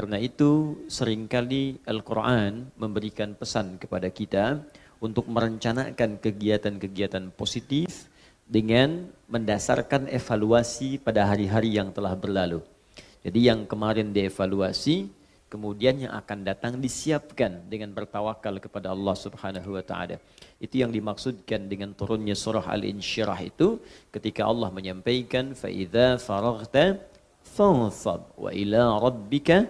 karena itu seringkali Al-Quran memberikan pesan kepada kita untuk merencanakan kegiatan-kegiatan positif dengan mendasarkan evaluasi pada hari-hari yang telah berlalu. Jadi yang kemarin dievaluasi, kemudian yang akan datang disiapkan dengan bertawakal kepada Allah Subhanahu wa taala. Itu yang dimaksudkan dengan turunnya surah Al-Insyirah itu ketika Allah menyampaikan fa idza faraghta fansab wa ila rabbika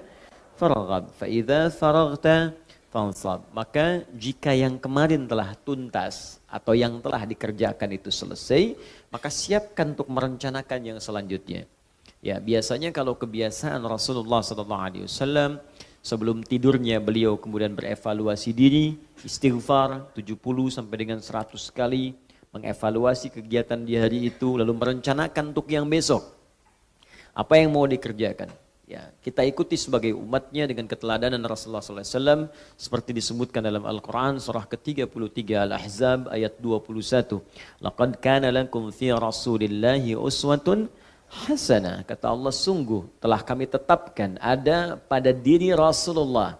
farghab fa idza faraghta fansab. Maka jika yang kemarin telah tuntas atau yang telah dikerjakan itu selesai, maka siapkan untuk merencanakan yang selanjutnya. Ya, biasanya kalau kebiasaan Rasulullah SAW sebelum tidurnya beliau kemudian berevaluasi diri, istighfar 70 sampai dengan 100 kali, mengevaluasi kegiatan di hari itu, lalu merencanakan untuk yang besok. Apa yang mau dikerjakan? Ya, kita ikuti sebagai umatnya dengan keteladanan Rasulullah SAW seperti disebutkan dalam Al-Quran surah ke-33 Al-Ahzab ayat 21. Laqad kana lakum fi Rasulillahi uswatun hasanah. Kata Allah, sungguh telah kami tetapkan ada pada diri Rasulullah.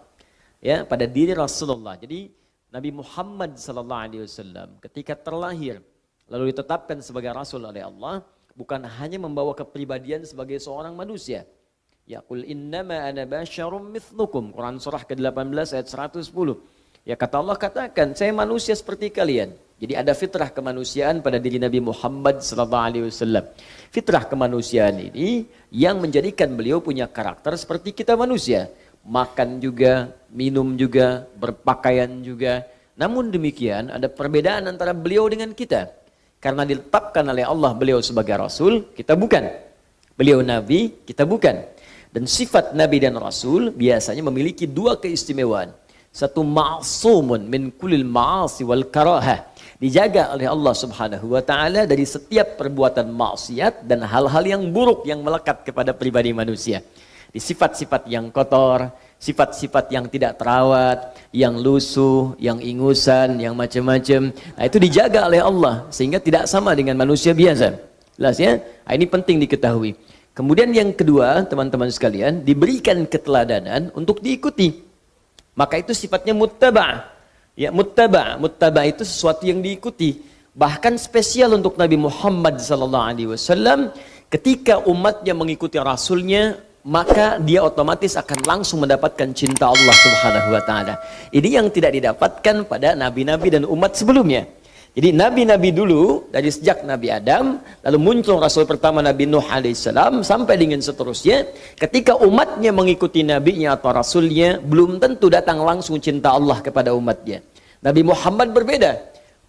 Ya, pada diri Rasulullah. Jadi Nabi Muhammad SAW ketika terlahir lalu ditetapkan sebagai Rasul oleh Allah, bukan hanya membawa kepribadian sebagai seorang manusia. Ya qul innama ana basyarum mithlukum. Quran surah ke-18 ayat 110. Ya kata Allah, katakan saya manusia seperti kalian. Jadi ada fitrah kemanusiaan pada diri Nabi Muhammad SAW. Fitrah kemanusiaan ini yang menjadikan beliau punya karakter seperti kita manusia. Makan juga, minum juga, berpakaian juga. Namun demikian ada perbedaan antara beliau dengan kita. Karena ditetapkan oleh Allah beliau sebagai Rasul, kita bukan. Beliau Nabi, kita bukan. Dan sifat Nabi dan Rasul biasanya memiliki dua keistimewaan. Satu, ma'sumun min kulil ma'asi wal karahah. Dijaga oleh Allah Subhanahu wa taala dari setiap perbuatan maksiat dan hal-hal yang buruk yang melekat kepada pribadi manusia. Di sifat-sifat yang kotor, sifat-sifat yang tidak terawat, yang lusuh, yang ingusan, yang macam-macam. Nah, itu dijaga oleh Allah sehingga tidak sama dengan manusia biasa. Jelas ya? Nah, ini penting diketahui. Kemudian yang kedua, teman-teman sekalian, diberikan keteladanan untuk diikuti. Maka itu sifatnya muttaba'. Ya, muttaba'. Muttaba' itu sesuatu yang diikuti. Bahkan spesial untuk Nabi Muhammad SAW, ketika umatnya mengikuti Rasulnya, maka dia otomatis akan langsung mendapatkan cinta Allah Subhanahu wa taala. Ini yang tidak didapatkan pada nabi-nabi dan umat sebelumnya. Jadi nabi-nabi dulu dari sejak Nabi Adam, lalu muncul Rasul pertama Nabi Nuh alaihissalam sampai dengan seterusnya, ketika umatnya mengikuti nabinya atau rasulnya, belum tentu datang langsung cinta Allah kepada umatnya. Nabi Muhammad berbeda,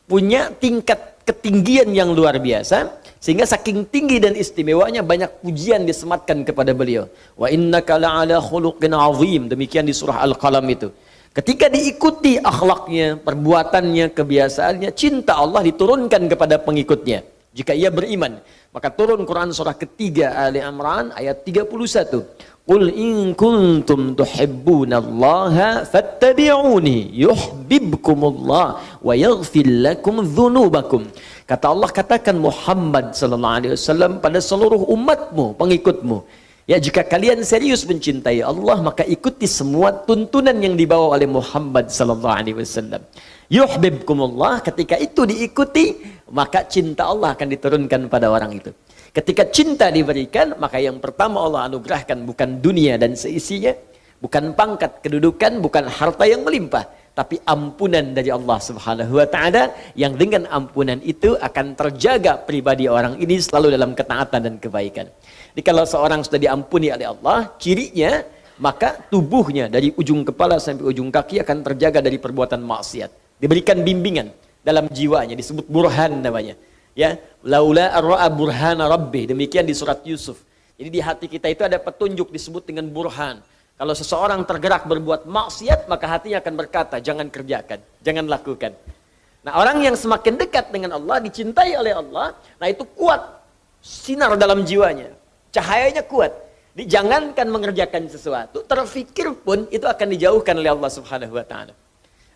punya tingkat ketinggian yang luar biasa, sehingga saking tinggi dan istimewanya banyak pujian disematkan kepada beliau. Wa innaka la'ala khuluqin azim, demikian di surah Al-Qalam itu. Ketika diikuti akhlaknya, perbuatannya, kebiasaannya, cinta Allah diturunkan kepada pengikutnya. Jika ia beriman, maka turun Quran surah ketiga Ali Imran ayat 31. Qul in kuntum tuhibbunallaha fattabi'uni yuhibbukumullah wa yaghfir lakum dzunubakum. Kata Allah, katakan Muhammad sallallahu alaihi wasallam pada seluruh umatmu, pengikutmu, ya, jika kalian serius mencintai Allah, maka ikuti semua tuntunan yang dibawa oleh Muhammad sallallahu alaihi wasallam. Yuhibbukumullah, ketika itu diikuti, maka cinta Allah akan diturunkan pada orang itu. Ketika cinta diberikan, maka yang pertama Allah anugerahkan bukan dunia dan seisinya, bukan pangkat kedudukan, bukan harta yang melimpah, tapi ampunan dari Allah Subhanahu wa taala, yang dengan ampunan itu akan terjaga pribadi orang ini selalu dalam ketaatan dan kebaikan. Jadi kalau seorang sudah diampuni oleh Allah, cirinya maka tubuhnya dari ujung kepala sampai ujung kaki akan terjaga dari perbuatan maksiat. Diberikan bimbingan dalam jiwanya, disebut burhan namanya. Ya, laula ar-ra'a burhana rabbi, demikian di surat Yusuf. Jadi di hati kita itu ada petunjuk disebut dengan burhan. Kalau seseorang tergerak berbuat maksiat, maka hatinya akan berkata, jangan kerjakan, jangan lakukan. Nah, orang yang semakin dekat dengan Allah, dicintai oleh Allah, nah itu kuat sinar dalam jiwanya. Cahayanya kuat. Jangankan mengerjakan sesuatu, terfikir pun itu akan dijauhkan oleh Allah Subhanahu wa taala.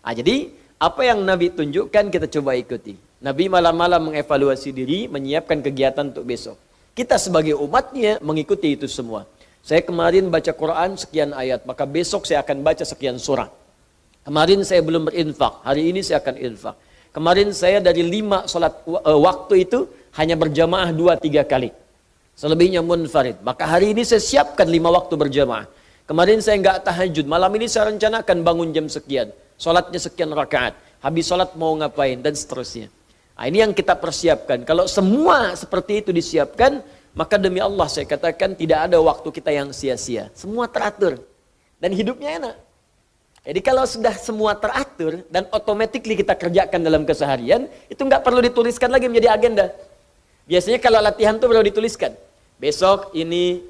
Nah, jadi apa yang Nabi tunjukkan kita coba ikuti. Nabi malam-malam mengevaluasi diri, menyiapkan kegiatan untuk besok. Kita sebagai umatnya mengikuti itu semua. Saya kemarin baca Quran sekian ayat, maka besok saya akan baca sekian surah. Kemarin saya belum berinfak, hari ini saya akan infak. Kemarin saya dari 5 salat waktu itu hanya berjamaah 2-3 kali. Selebihnya munfarid. Maka hari ini saya siapkan 5 waktu berjamaah. Kemarin saya nggak tahajud, malam ini saya rencanakan bangun jam sekian. Salatnya sekian rakaat. Habis salat mau ngapain, dan seterusnya. Nah, ini yang kita persiapkan. Kalau semua seperti itu disiapkan, maka demi Allah saya katakan tidak ada waktu kita yang sia-sia. Semua teratur. Dan hidupnya enak. Jadi kalau sudah semua teratur dan automatically kita kerjakan dalam keseharian, itu nggak perlu dituliskan lagi menjadi agenda. Biasanya kalau latihan tuh perlu dituliskan. Besok ini.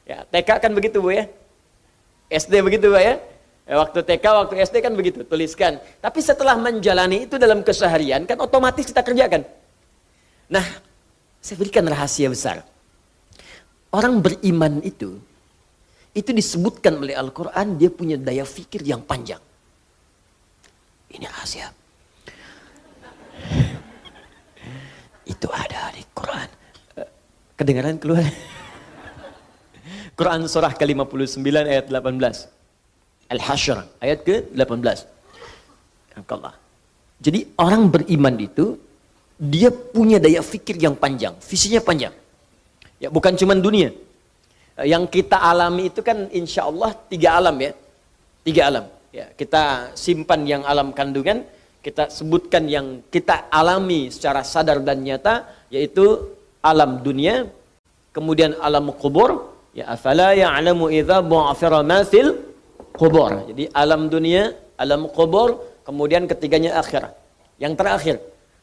Ya, TK kan begitu Bu ya. SD begitu Bu ya. Waktu TK, waktu SD kan begitu, tuliskan. Tapi setelah menjalani itu dalam keseharian, kan otomatis kita kerjakan. Nah, saya berikan rahasia besar. Orang beriman itu disebutkan oleh Al-Quran, dia punya daya fikir yang panjang. Ini rahasia. Itu ada di Quran. Kedengaran keluar? Quran surah ke-59 ayat 18. Al-Hasyr ayat ke-18. Jadi orang beriman itu, dia punya daya fikir yang panjang, visinya panjang. Ya, bukan cuma dunia. Yang kita alami itu kan insya Allah 3 alam ya. 3 alam. Ya, kita simpan yang alam kandungan, kita sebutkan yang kita alami secara sadar dan nyata, yaitu alam dunia, kemudian alam kubur, ya afala ya'lamu idza bu'athira ma fil kubur. Jadi alam dunia, alam kubur, kemudian ketiganya akhirat. Yang terakhir,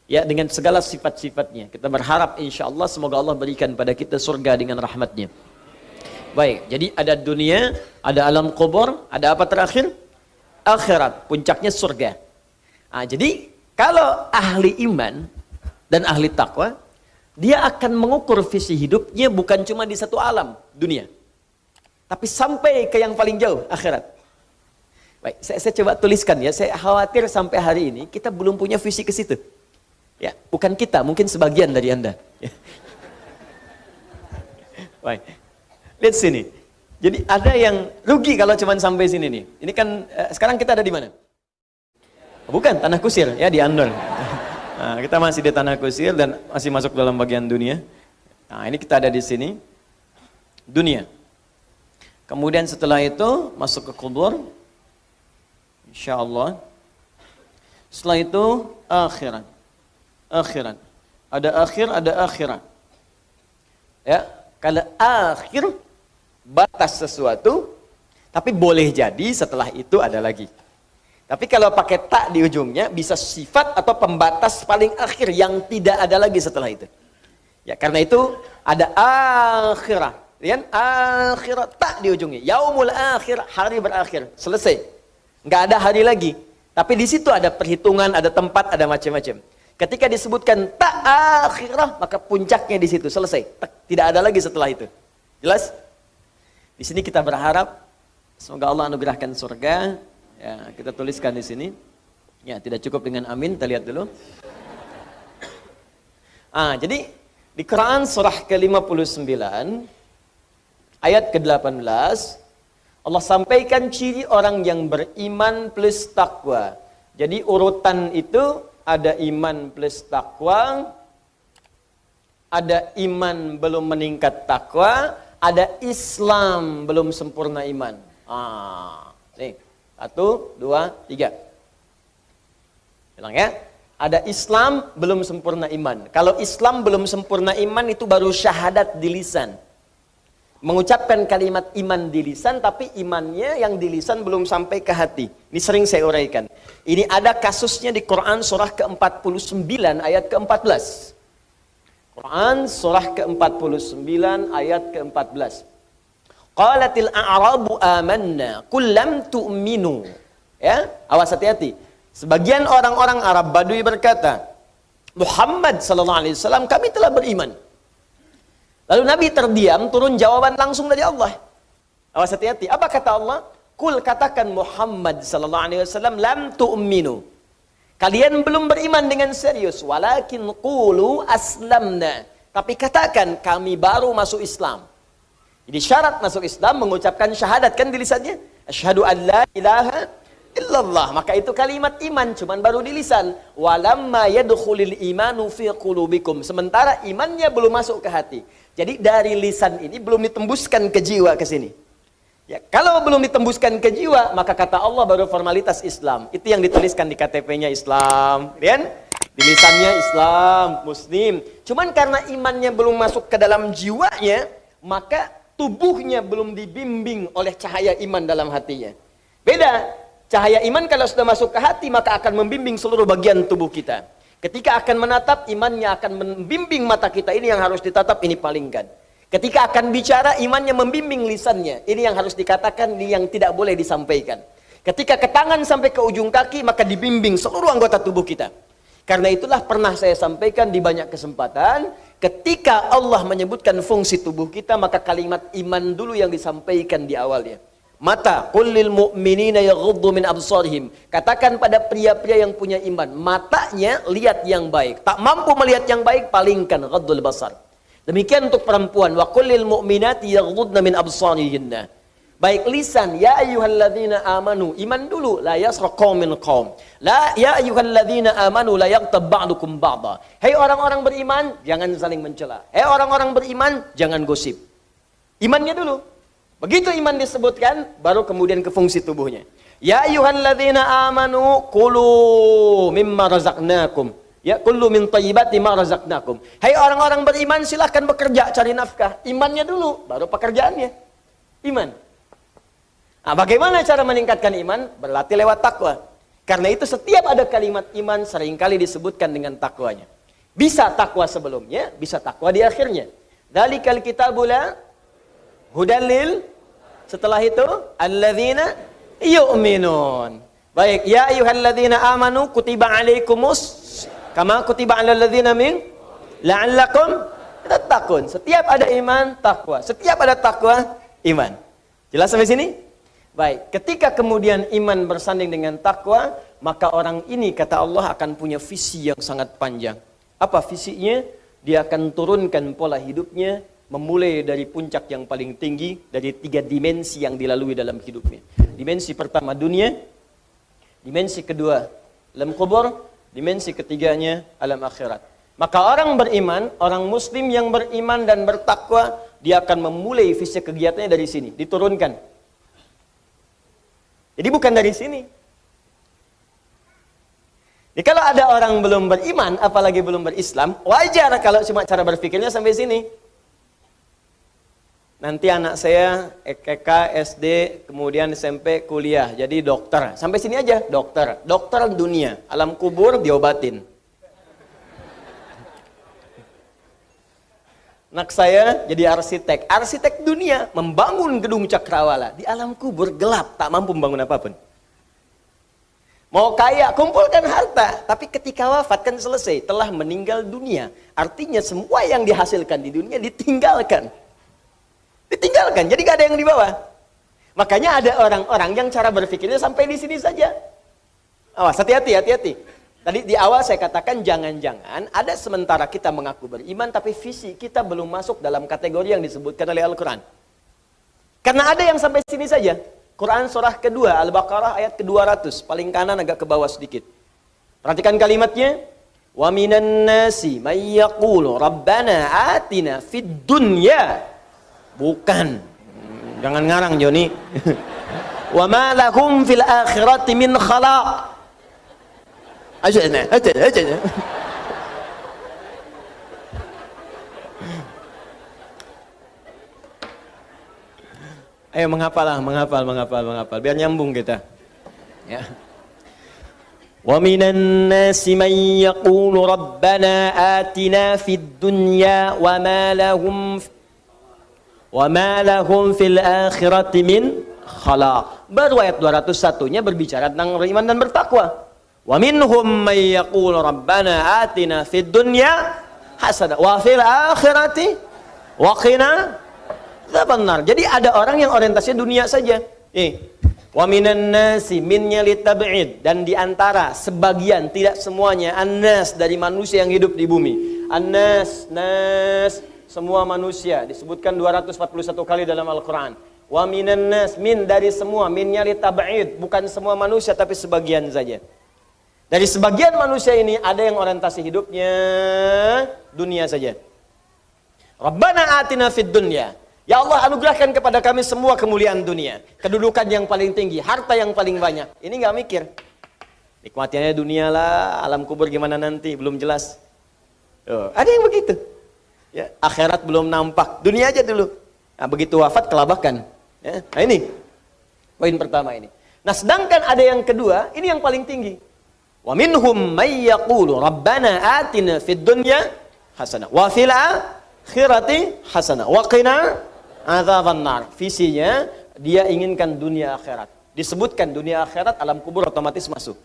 ya dengan segala sifat-sifatnya. Kita berharap insya Allah semoga Allah berikan pada kita surga dengan rahmatnya. Baik, jadi ada dunia, ada alam kubur, ada apa terakhir? Akhirat, puncaknya surga. Nah, jadi kalau ahli iman dan ahli takwa, dia akan mengukur visi hidupnya bukan cuma di satu alam, dunia. Tapi sampai ke yang paling jauh, akhirat. Baik, saya coba tuliskan ya, saya khawatir sampai hari ini kita belum punya visi ke situ. Ya, bukan kita, mungkin sebagian dari Anda. Baik. Lihat sini. Jadi ada yang rugi kalau cuma sampai sini nih. Ini kan sekarang kita ada di mana? Bukan, Tanah Kusir ya, di Andor. Nah, kita masih di Tanah Kusir dan masih masuk dalam bagian dunia. Nah, ini kita ada di sini. Dunia. Kemudian setelah itu masuk ke kubur. InsyaAllah. Setelah itu akhirat. Akhirat. Ada akhir, ada akhirat. Ya, kalau akhir batas sesuatu, tapi boleh jadi setelah itu ada lagi. Tapi kalau pakai tak di ujungnya, bisa sifat atau pembatas paling akhir yang tidak ada lagi setelah itu. Ya, karena itu ada akhirat. Lihat, akhirat tak di ujungnya. Yaumul akhir, hari berakhir. Selesai. Nggak ada hari lagi. Tapi di situ ada perhitungan, ada tempat, ada macam-macam. Ketika disebutkan tak akhirah, maka puncaknya di situ. Selesai. Tidak ada lagi setelah itu. Jelas? Di sini kita berharap semoga Allah anugerahkan surga. Ya, kita tuliskan di sini. Ya, tidak cukup dengan amin. Kita lihat dulu. Jadi di Quran surah ke-59 ayat ke-18 Allah sampaikan ciri orang yang beriman plus takwa. Jadi urutan itu ada iman plus takwa, ada iman belum meningkat takwa, ada Islam belum sempurna iman. Nih. 1, 2, 3. Bilang ya. Ada Islam belum sempurna iman. Kalau Islam belum sempurna iman itu baru syahadat di lisan. Mengucapkan kalimat iman di lisan, tapi imannya yang di lisan belum sampai ke hati. Ini sering saya uraikan. Ini ada kasusnya di Quran surah ke-49 ayat ke-14. Quran surah ke-49 ayat ke-14. Qalatil a'rabu amanna qul lam tu'minu. Ya, awas hati-hati. Sebagian orang-orang Arab Badui berkata, Muhammad sallallahu alaihi wasallam, kami telah beriman. Lalu Nabi terdiam, turun jawaban langsung dari Allah. Awas hati-hati. Apa kata Allah? Qul, katakan Muhammad sallallahu alaihi wasallam, lam tu'minu. Kalian belum beriman dengan serius, walakin qulu aslamna. Tapi katakan kami baru masuk Islam. Jadi syarat masuk Islam mengucapkan syahadat kan di lisannya. Asyhadu an la ilaha illallah. Maka itu kalimat iman cuman baru di lisan. Walamma yadkhulul imanu fi qulubikum. Sementara imannya belum masuk ke hati. Jadi dari lisan ini belum ditembuskan ke jiwa ke sini. Ya, kalau belum ditembuskan ke jiwa, maka kata Allah baru formalitas Islam. Itu yang dituliskan di KTP-nya Islam, kan? Di lisannya Islam, Muslim. Cuman karena imannya belum masuk ke dalam jiwanya, maka tubuhnya belum dibimbing oleh cahaya iman dalam hatinya. Beda, cahaya iman kalau sudah masuk ke hati, maka akan membimbing seluruh bagian tubuh kita. Ketika akan menatap, imannya akan membimbing mata kita. Ini yang harus ditatap, ini palingkan. Ketika akan bicara, imannya membimbing lisannya. Ini yang harus dikatakan, ini yang tidak boleh disampaikan. Ketika ke tangan sampai ke ujung kaki, maka dibimbing seluruh anggota tubuh kita. Karena itulah pernah saya sampaikan di banyak kesempatan, ketika Allah menyebutkan fungsi tubuh kita, maka kalimat iman dulu yang disampaikan di awalnya. Mata, qul lil mu'minina yaghuddu min absarihim. Katakan pada pria-pria yang punya iman, matanya lihat yang baik. Tak mampu melihat yang baik, palingkan, ghaddul basar. Demikian untuk perempuan, wa qul lil mu'minati yaghuddna min absarihinna. Baik lisan, ya ayyuhalladzina amanu, iman dulu, la yasraq qaumin qaum. La ya ayyuhalladzina amanu la yaghtab ba'dukum ba'dha. Hei orang-orang beriman, jangan saling mencela. Hei orang-orang beriman, jangan gosip. Imannya dulu. Begitu iman disebutkan, baru kemudian ke fungsi tubuhnya. Ya ayyuhalladzina amanu kulu mimma razaqnakum. Ya, kullu min thayyibati ma razaqnakum. Hai orang-orang beriman, silahkan bekerja cari nafkah. Imannya dulu, baru pekerjaannya. Iman. Nah, bagaimana cara meningkatkan iman? Berlatih lewat takwa. Karena itu setiap ada kalimat iman seringkali disebutkan dengan takwanya. Bisa takwa sebelumnya, bisa takwa di akhirnya. Dzalikal kitabul hudalil. Setelah itu alladzina yu'minun. Baik, ya ayyuhalladzina amanu kutiba alaikumus kama kutiba 'alal ladzina min la'allakum tattaqun. Setiap ada iman, takwa. Setiap ada takwa, iman. Jelas sampai sini? Baik, ketika kemudian iman bersanding dengan takwa, maka orang ini kata Allah akan punya visi yang sangat panjang. Apa visinya? Dia akan turunkan pola hidupnya memulai dari puncak yang paling tinggi dari 3 dimensi yang dilalui dalam hidupnya. Dimensi pertama dunia, dimensi kedua alam kubur, dimensi ketiganya alam akhirat. Maka orang beriman, orang muslim yang beriman dan bertakwa, dia akan memulai visi kegiatannya dari sini, diturunkan. Jadi bukan dari sini. Jadi kalau ada orang belum beriman, apalagi belum berislam, wajar kalau cuma cara berpikirnya sampai sini. Nanti anak saya EKK, SD, kemudian SMP, kuliah, jadi dokter. Sampai sini aja, dokter. Dokter dunia, alam kubur diobatin. Anak saya jadi arsitek. Arsitek dunia, membangun gedung cakrawala. Di alam kubur gelap, tak mampu membangun apapun. Mau kaya, kumpulkan harta. Tapi ketika wafat kan selesai, telah meninggal dunia. Artinya semua yang dihasilkan di dunia ditinggalkan. Ditinggalkan, jadi gak ada yang dibawa. Makanya ada orang-orang yang cara berpikirnya sampai di sini saja. Awas, hati-hati, hati-hati. Tadi di awal saya katakan jangan-jangan ada sementara kita mengaku beriman, tapi visi kita belum masuk dalam kategori yang disebutkan oleh Al-Quran. Karena ada yang sampai sini saja. Quran surah kedua, Al-Baqarah ayat ke-200, paling kanan agak ke bawah sedikit. Perhatikan kalimatnya. Wa minan nasi may yaqulu rabbana atina fid dunya. Bukan. Jangan ngarang Joni. Wa ma lahum fil akhirati min khalaq. Aja. Ayo menghafal. Biar nyambung kita. Ya. Wa minan nasi may yaqulu rabbana atina fid dunya wa ma lahum fil akhirati min khalaq. Baru ayat 201-nya berbicara tentang beriman dan bertakwa. Wa minhum may yaqulu rabbana atina fid dunya hasanah wa fil akhirati wa qina adzabannar. Jadi ada orang yang orientasinya dunia saja. Wa minan nasi minnya litab'id, dan di antara sebagian, tidak semuanya, annas dari manusia yang hidup di bumi. Annas, nas semua manusia. Disebutkan 241 kali dalam Al-Quran. Wa minan nas, min dari semua, minnya li tab'id, bukan semua manusia tapi sebagian saja. Dari sebagian manusia ini ada yang orientasi hidupnya dunia saja. Rabbana atina fid dunya. Ya Allah, anugerahkan kepada kami semua kemuliaan dunia, kedudukan yang paling tinggi, harta yang paling banyak. Ini nggak mikir. Nikmatiannya dunia lah, alam kubur gimana nanti belum jelas. Ada yang begitu. Ya, akhirat belum nampak, dunia aja dulu. Nah, begitu wafat kelabakan. Ya, nah ini poin pertama ini. Nah, sedangkan ada yang kedua, ini yang paling tinggi. Wa minhum may yaqulu rabbana atina fid dunya hasanah wa fil akhirati hasanah wa qina adzaban nar. Visinya dia inginkan dunia akhirat. Disebutkan dunia akhirat, alam kubur otomatis masuk.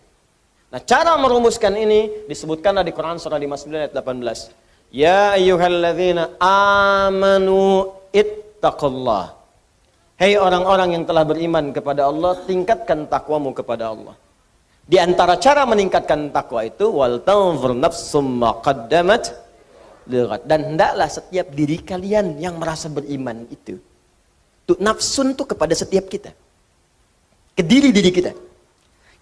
Nah, cara merumuskan ini disebutkanlah di Quran surah 59 ayat 18. Ya ayyuhalladzina amanu ittaqullah. Hei orang-orang yang telah beriman kepada Allah, tingkatkan takwamu kepada Allah. Di antara cara meningkatkan takwa itu wal tanzur nafsum ma qaddamat ligat, dan hendaklah setiap diri kalian yang merasa beriman itu nafsun tuh kepada setiap kita, ke diri kita.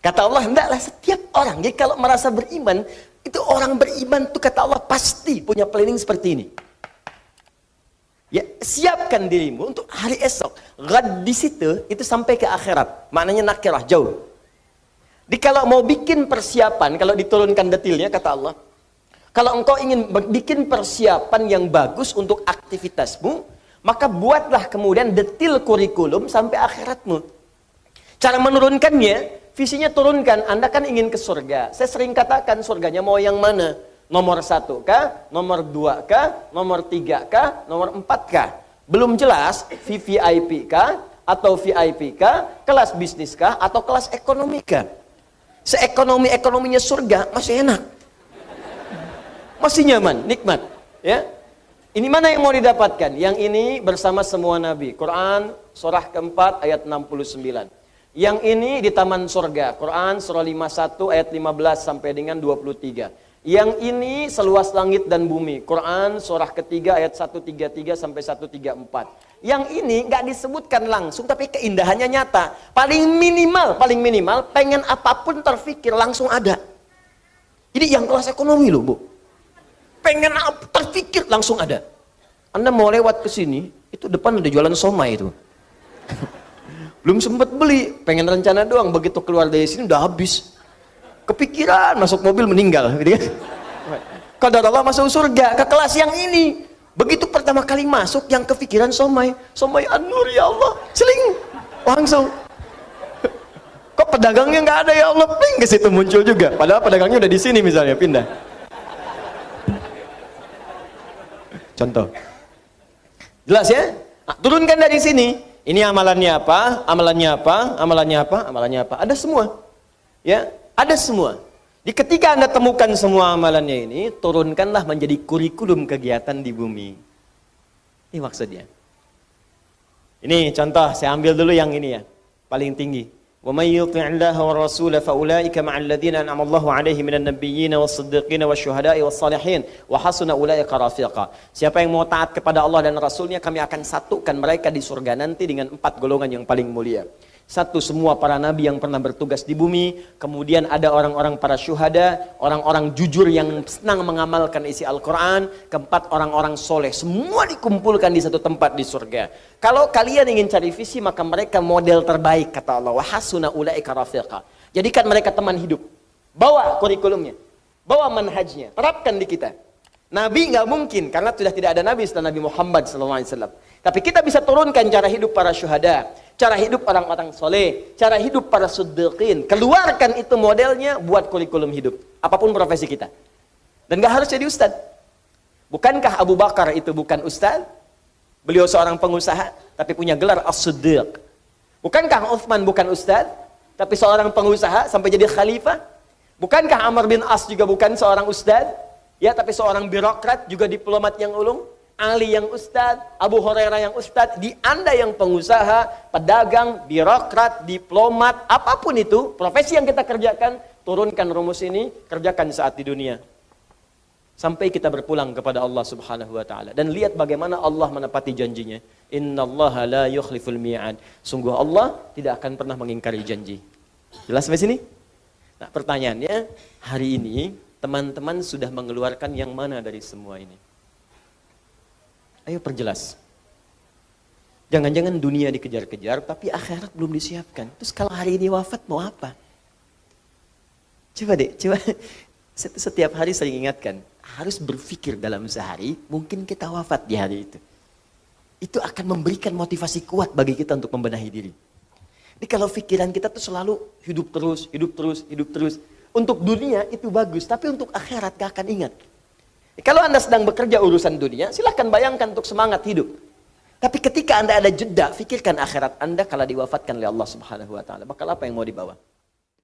Kata Allah, hendaklah setiap orang, jadi kalau merasa beriman itu, orang beriman tuh kata Allah pasti punya planning seperti ini. Ya, siapkan dirimu untuk hari esok. Ghad di situ itu sampai ke akhirat, maknanya nakirah, jauh. Jadi kalau mau bikin persiapan, kalau diturunkan detailnya kata Allah, kalau engkau ingin bikin persiapan yang bagus untuk aktivitasmu, maka buatlah kemudian detail kurikulum sampai akhiratmu. Cara menurunkannya, visinya turunkan. Anda kan ingin ke surga. Saya sering katakan surganya mau yang mana? Nomor 1 kah? Nomor 2 kah? Nomor 3 kah? Nomor 4 kah? Belum jelas VVIP kah? Atau VIP kah? Kelas bisnis kah? Atau kelas ekonomi kah? Seekonomi-ekonominya surga masih enak. Masih nyaman, nikmat. Ya. Ini mana yang mau didapatkan? Yang ini bersama semua nabi. Quran surah keempat ayat 69. Yang ini di taman surga. Quran surah 51 ayat 15 sampai dengan 23. Yang ini seluas langit dan bumi. Quran surah ketiga ayat 133 sampai 134. Yang ini nggak disebutkan langsung tapi keindahannya nyata. Paling minimal pengen apapun terfikir langsung ada. Ini yang kelas ekonomi loh, Bu. Pengen terfikir langsung ada. Anda mau lewat ke sini, itu depan ada jualan somai itu. Belum sempat beli, pengen rencana doang, begitu keluar dari sini udah habis. Kepikiran, masuk mobil meninggal, gitu kan? Qadar Allah masuk surga ke kelas yang ini. Begitu pertama kali masuk, yang kepikiran somai an-nur ya Allah, seling, langsung. Kok pedagangnya nggak ada ya Allah, ping ke situ muncul juga. Padahal pedagangnya udah di sini misalnya, pindah. Contoh, jelas ya? Nah, turunkan dari sini. Ini amalannya apa? Amalannya apa? Amalannya apa? Amalannya apa? Ada semua, ya. Ada semua. Di ketika Anda temukan semua amalannya ini, turunkanlah menjadi kurikulum kegiatan di bumi. Ini maksudnya. Ini contoh, saya ambil dulu yang ini ya, paling tinggi. Wa may yuti'illaha wa rasulahu fa ulaika ma'al ladzina an'ama Allahu 'alaihim minan nabiyyin was-siddiqin wasyuhada'i was-salihin wa hasuna ulaika rafiqa. Siapa yang mau taat kepada Allah dan Rasulnya, kami akan satukan mereka di surga nanti dengan 4 golongan yang paling mulia. 1, semua para nabi yang pernah bertugas di bumi. Kemudian ada orang-orang para syuhada, orang-orang jujur yang senang mengamalkan isi Al-Quran. Keempat, orang-orang soleh. Semua dikumpulkan di satu tempat di surga. Kalau kalian ingin cari visi, maka mereka model terbaik, kata Allah. Wa hasuna ulaika rafiqa. Jadikan mereka teman hidup. Bawa kurikulumnya, bawa manhajnya, terapkan di kita. Nabi nggak mungkin, karena sudah tidak ada nabi setelah Nabi Muhammad SAW. Tapi kita bisa turunkan cara hidup para syuhada, cara hidup orang-orang soleh, cara hidup para siddiqin. Keluarkan itu modelnya, buat kurikulum hidup. Apapun profesi kita. Dan nggak harus jadi ustad. Bukankah Abu Bakar itu bukan ustad? Beliau seorang pengusaha, tapi punya gelar as-siddiq. Bukankah Utsman bukan ustad, tapi seorang pengusaha sampai jadi khalifah? Bukankah Amr bin As juga bukan seorang ustad? Ya, tapi seorang birokrat, juga diplomat yang ulung. Ali yang ustad, Abu Hurairah yang ustad. Di Anda yang pengusaha, pedagang, birokrat, diplomat, apapun itu, profesi yang kita kerjakan, turunkan rumus ini, kerjakan saat di dunia. sampai kita berpulang kepada Allah Subhanahu wa taala. Dan lihat bagaimana Allah menepati janjinya. Innallaha la yukhliful mi'ad. Sungguh Allah tidak akan pernah mengingkari janji. Jelas sampai sini? Nah, pertanyaannya, hari ini teman-teman sudah mengeluarkan yang mana dari semua ini? Ayo perjelas. Jangan-jangan dunia dikejar-kejar, tapi akhirat belum disiapkan. Terus kalau hari ini wafat mau apa? Coba deh, coba. Setiap hari saya ingatkan, harus berpikir dalam sehari, mungkin kita wafat di hari itu. Itu akan memberikan motivasi kuat bagi kita untuk membenahi diri. Jadi kalau pikiran kita tuh selalu hidup terus, hidup terus, hidup terus. Untuk dunia itu bagus, tapi untuk akhirat gak akan ingat. Kalau Anda sedang bekerja urusan dunia, silahkan bayangkan untuk semangat hidup. Tapi ketika Anda ada jeda, pikirkan akhirat Anda kalau diwafatkan oleh Allah Subhanahu wa taala. Bakal apa yang mau dibawa?